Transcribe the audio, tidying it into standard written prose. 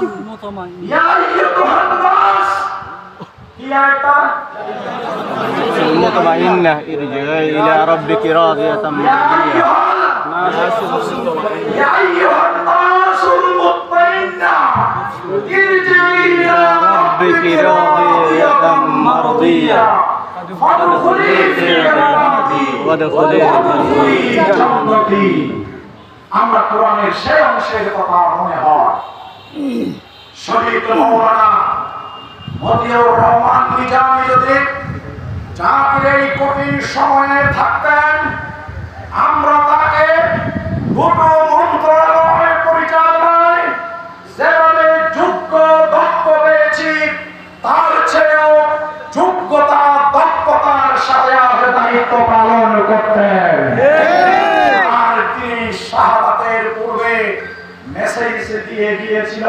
ইয়া আইয়ুহান নাস কি আয়াতটা المطمئنة ارجعي إلى ربك راضية مرضية يا أيها الناس المطمئنة ارجعي إلى ربك راضية مرضية فادخلي في عبادي وادخلي جنتي আমরা কোরআনের সেই অংশের কথা মনে হয় শহীদ মাওলানা মতিউর রহমান নিজামী যদি জাতির এই কঠিন সময়ে থাকতেন আমরা তাকে দুটো মন্ত্রণালয় পরিচালনায় যেভাবে যোগ্য দক্ষ পেয়েছি তার চেয়েও যোগ্যতা দক্ষতার সাথে সাথে দায়িত্ব পালন করতেন আর তিনি শাহাদাতের পূর্বে মেসেজ দিয়ে গিয়েছিল